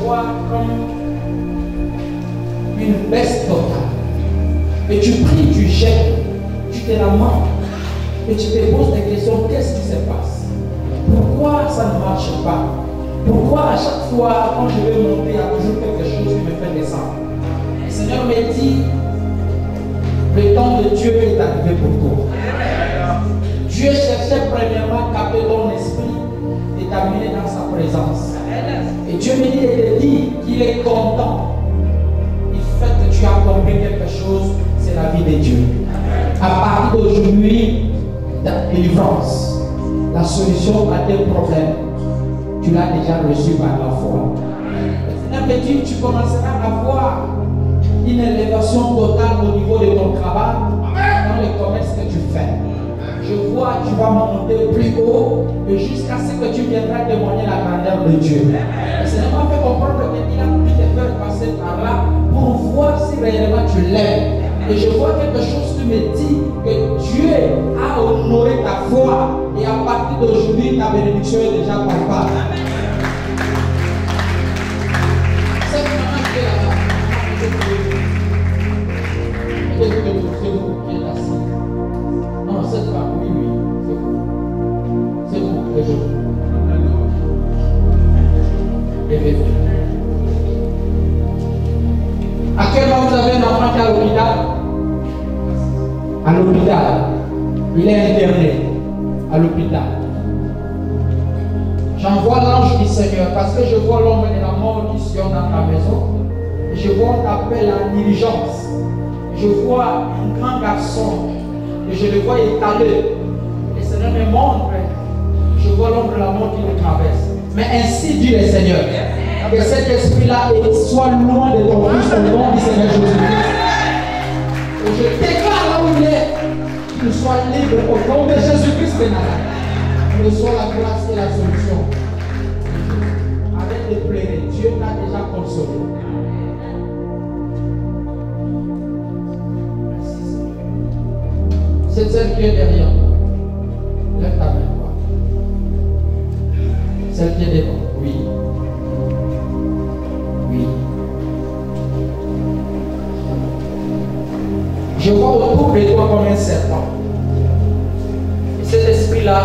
vois comme une baisse totale. Et tu pries, tu jettes, tu te lamentes. Et tu te poses des questions, qu'est-ce qui se passe? Pourquoi ça ne marche pas? Pourquoi à chaque fois, quand je vais monter, il y a toujours quelque chose qui me fait descendre? Le Seigneur me dit, le temps de Dieu est arrivé pour toi. Dieu cherchait premièrement à capter ton esprit et t'amener dans sa présence. Et Dieu me dit et te dit qu'il est content du fait que tu as compris quelque chose, c'est la vie de Dieu. À partir d'aujourd'hui, ta délivrance, la solution à tes problèmes, tu l'as déjà reçu par la foi. Le Seigneur me dit, tu commenceras à voir une élévation totale au niveau de ton travail, dans le commerce que tu fais. Je vois, tu vas monter plus haut et jusqu'à ce que tu viendras témoigner la grandeur de Dieu. Le Seigneur m'a fait comprendre qu'il a pu te faire passer par là pour voir si réellement tu l'aimes. Et je vois quelque chose qui me dit que Dieu a honoré ta foi et à partir d'aujourd'hui, ta bénédiction est déjà palpable. Cette maman qui est là-bas, c'est vous qui êtes assis. Non, cette femme, oui, c'est vous. C'est vous, les autres. Levez-vous. Actuellement, vous avez un enfant qui est à l'hôpital. À l'hôpital. Il est interné. À l'hôpital. J'envoie l'ange du Seigneur parce que je vois l'homme de la mort qui sort dans ta maison. Et je vois, on t'appelle la diligence. Je vois un grand garçon. Et je le vois étalé. Le Seigneur me montre. Je vois l'homme de la mort qui le traverse. Mais ainsi dit le Seigneur. Que cet esprit-là soit loin de ton fils au nom du Seigneur Jésus-Christ. Et je déclare là où il est qu'il soit libre au nom de Jésus-Christ de Nazareth. Reçois la grâce et la solution. Arrête de pleurer. Dieu t'a déjà consolé. Merci Seigneur. C'est celle qui est derrière toi. Lève ta main. Celle qui est devant. Oui. Oui. Je vois autour de toi comme un serpent. Et cet esprit-là,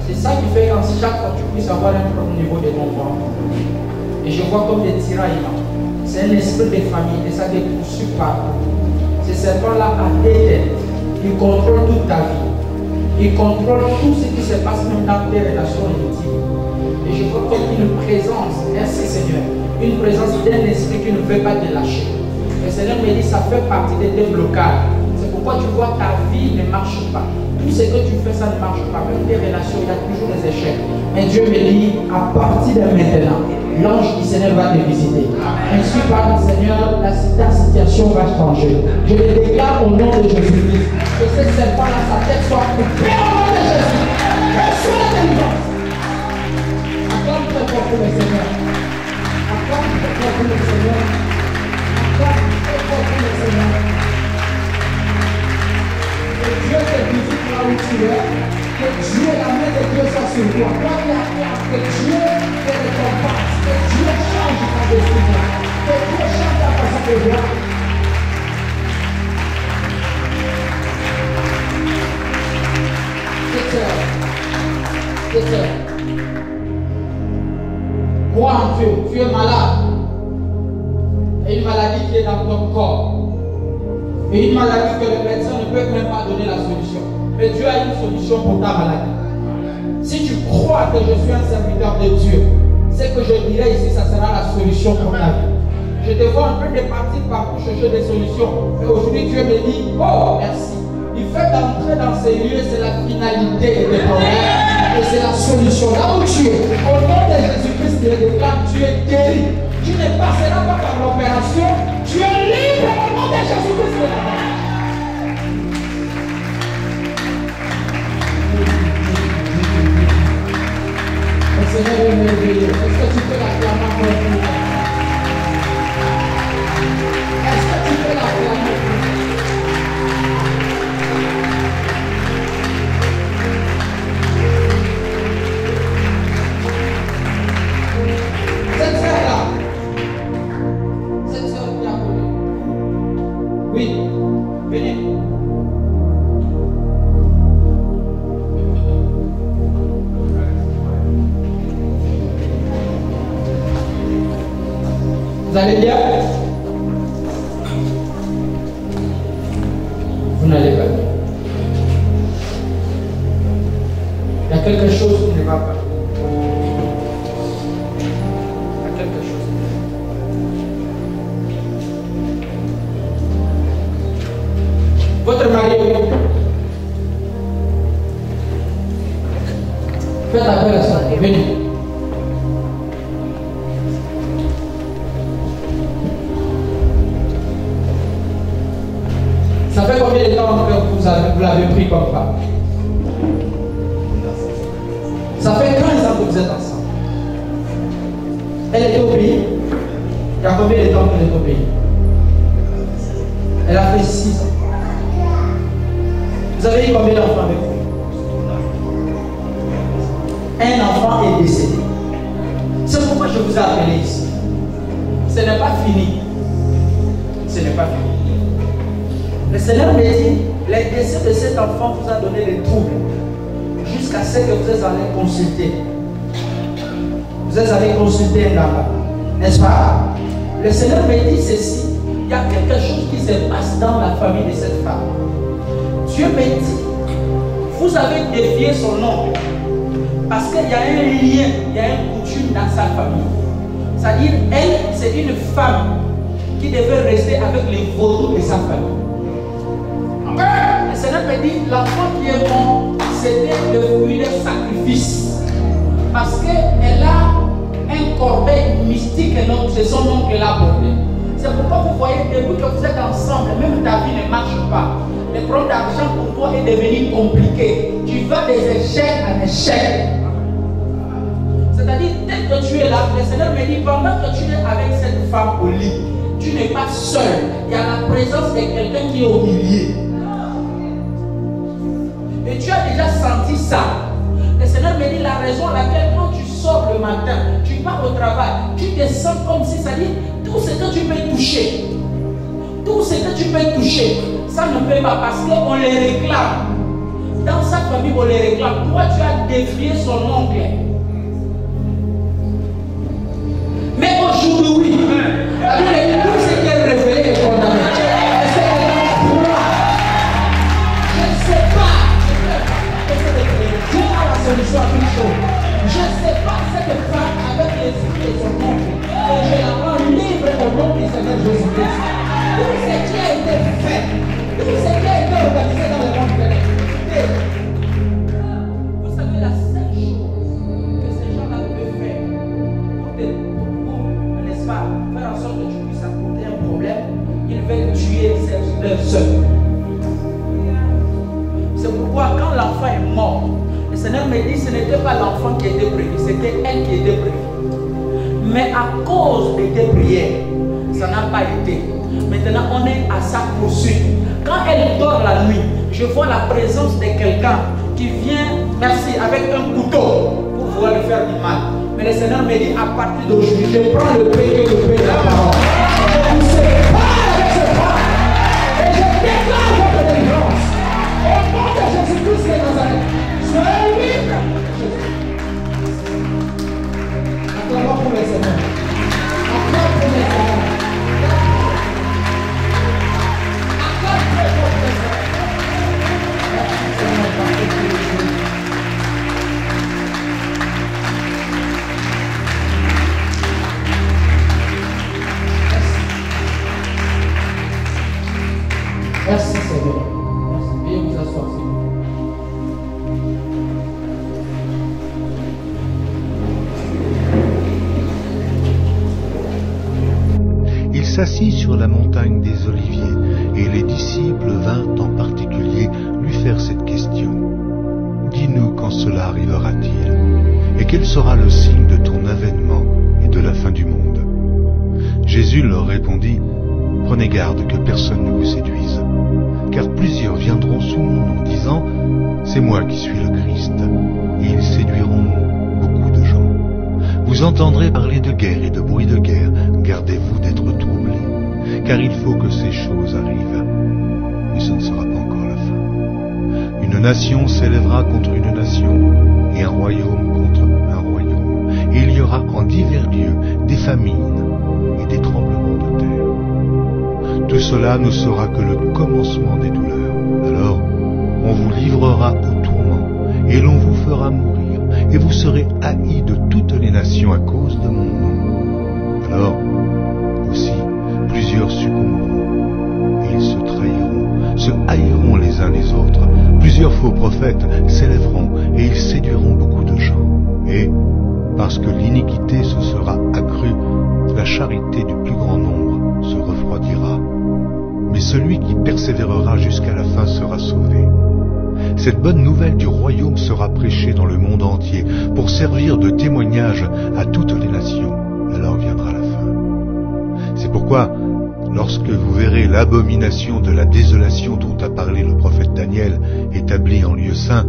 c'est ça qui fait qu'en chaque fois tu puisses avoir un problème au niveau de ton ventre. Et je vois comme des tiraillements. C'est un esprit de famille et ça te poursuit partout. Ce serpent-là a des têtes. Il contrôle toute ta vie. Il contrôle tout ce qui se passe même dans tes relations intimes. Et je vois comme une présence, merci Seigneur, une présence d'un esprit qui ne veut pas te lâcher. Le Seigneur me dit, ça fait partie de tes blocages. C'est pourquoi tu vois ta vie ne marche pas. Tout ce que tu fais, ça ne marche pas. Même tes relations, il y a toujours des échecs. Mais Dieu me dit, à partir de maintenant, l'ange du Seigneur va te visiter. Ainsi par le Seigneur, ta situation va changer. Je le déclare au nom de Jésus-Christ. Que ce serpent-là, sa tête soit coupée au nom de Jésus. Reçois la délivrance. Acclame très fort pour le Seigneur. Acclame très fort pour le Seigneur. Acclame très fort pour le Seigneur. Que Dieu te visite là où tu es. Que Dieu, la main de Dieu soit sur toi. Toi qui acclames, que Dieu te récompense. Que Dieu change ta destinée. Que Dieu change ta façon de voir. C'est ça. Crois en Dieu, tu es malade. Et une maladie qui est dans ton corps. Et une maladie que les médecins ne peuvent même pas donner la solution. Mais Dieu a une solution pour ta maladie. Si tu crois que je suis un serviteur de Dieu, ce que je dirai ici, ça sera la solution pour ta vie. Je te vois un peu de partir partout chercher des solutions. Mais aujourd'hui, Dieu me dit, oh, merci. Le fait d'entrer dans ces lieux, c'est la finalité des problèmes. Et c'est la solution. Là où tu es, au nom de Jésus-Christ, je déclare, tu es guéri. Tu ne passeras pas par l'opération. Tu es libre au nom de Jésus-Christ. Le Seigneur est merveilleux. Est-ce que tu peux l'acclamer pour lui? Est-ce que tu peux l'acclamer pour lui? Cette sœur-là, Vous allez bien? Vous n'allez pas bien. Il y a quelque chose qui ne va pas. Il y a quelque chose. Votre mari, faites appel à ça. Venez. Ça fait combien de temps que vous l'avez pris comme femme? Ça fait 15 ans que vous êtes ensemble. Elle est au pays. Il y a combien de temps qu'elle est au pays? Elle a fait 6 ans. Vous avez eu combien d'enfants avec vous? Un enfant est décédé. C'est pourquoi je vous ai appelé ici. Ce n'est pas fini. Ce n'est pas fini. Le Seigneur me dit, le décès de cet enfant vous a donné des troubles jusqu'à ce que vous êtes allé consulter. Vous êtes allé consulter un là-bas, n'est-ce pas? Le Seigneur me dit ceci, il y a quelque chose qui se passe dans la famille de cette femme. Dieu me dit, vous avez défié son nom parce qu'il y a un lien, il y a une coutume dans sa famille. C'est-à-dire, elle, c'est une femme qui devait rester avec les vaudous de sa famille. Le Seigneur me dit, l'enfant qui est mort, c'était le fruit d'un sacrifice. Parce qu'elle a un corbeil mystique, c'est son nom qu'elle a porté. C'est pourquoi vous voyez, depuis que vous êtes ensemble, même ta vie ne marche pas. Le problème d'argent pour toi est devenu compliqué. Tu vas des échecs en échecs. C'est-à-dire, dès que tu es là, le Seigneur me dit, pendant que tu es avec cette femme au lit, tu n'es pas seul. Il y a la présence de quelqu'un qui est au milieu. Et tu as déjà senti ça. Le Seigneur me dit la raison à laquelle quand tu sors le matin, tu pars au travail, tu te sens comme si, c'est-à-dire tout ce que tu peux toucher, tout ce que tu peux toucher, ça ne peut pas parce qu'on les réclame. Dans sa famille, on les réclame. Toi, tu as défié son oncle. Mais aujourd'hui, tout ce qui est révélé est condamné. Solution à une chose. Je ne sais pas cette femme avec l'esprit de son oncle. Et je la rends libre au nom du Seigneur Jésus-Christ. Tout ce qui a été fait, tout ce qui a été organisé dans le monde de l'éternité. Vous savez la seule chose que ces gens-là peuvent faire pour n'est-ce pas, faire en sorte que tu puisses apporter un problème, ils veulent tuer leur soeur. C'est pourquoi quand l'enfant est mort, le Seigneur me dit que ce n'était pas l'enfant qui était prévu, c'était elle qui était prévue. Mais à cause de tes prières, ça n'a pas été. Maintenant, on est à sa poursuite. Quand elle dort la nuit, je vois la présence de quelqu'un qui vient, merci, avec un couteau pour pouvoir lui faire du mal. Mais le Seigneur me dit à partir d'aujourd'hui, je prends le paix et le paix de la parole. Je vous sépare avec ce bras et je déclare votre délivrance. Au nom de Jésus-Christ de Nazareth. Soyez libre. Acclamons pour le Seigneur. Acclamons pour le Seigneur. Acclamons pour le Seigneur. Merci Seigneur. Merci. Veuillez vous asseoir. Il s'assit sur la montagne des Oliviers, et les disciples vinrent en particulier lui faire cette question. Dis-nous quand cela arrivera-t-il, et quel sera le signe de ton avènement et de la fin du monde? Jésus leur répondit, prenez garde que personne ne vous séduise, car plusieurs viendront sous mon nom disant, c'est moi qui suis le Christ, et ils séduiront beaucoup de gens. Vous entendrez parler de guerre et de bruit de guerre, gardez-vous d'être troublés, car il faut que ces choses arrivent, mais ce ne sera pas encore la fin. Une nation s'élèvera contre une nation, et un royaume contre un royaume, et il y aura en divers lieux des famines, et des tremblements de terre. Tout cela ne sera que le commencement des douleurs. Alors, on vous livrera au tourment, et l'on vous fera mourir, et vous serez haïs de toutes les nations à cause de mon nom. Alors, aussi, plusieurs succomberont, et ils se trahiront, se haïront les uns les autres. Plusieurs faux prophètes s'élèveront, et ils séduiront beaucoup de gens. Et, parce que l'iniquité se sera accrue, la charité du plus grand nombre se refroidira. Mais celui qui persévérera jusqu'à la fin sera sauvé. Cette bonne nouvelle du royaume sera prêchée dans le monde entier pour servir de témoignage à toutes les nations. Alors viendra la fin. C'est pourquoi, lorsque vous verrez l'abomination de la désolation dont a parlé le prophète Daniel établie en lieu saint,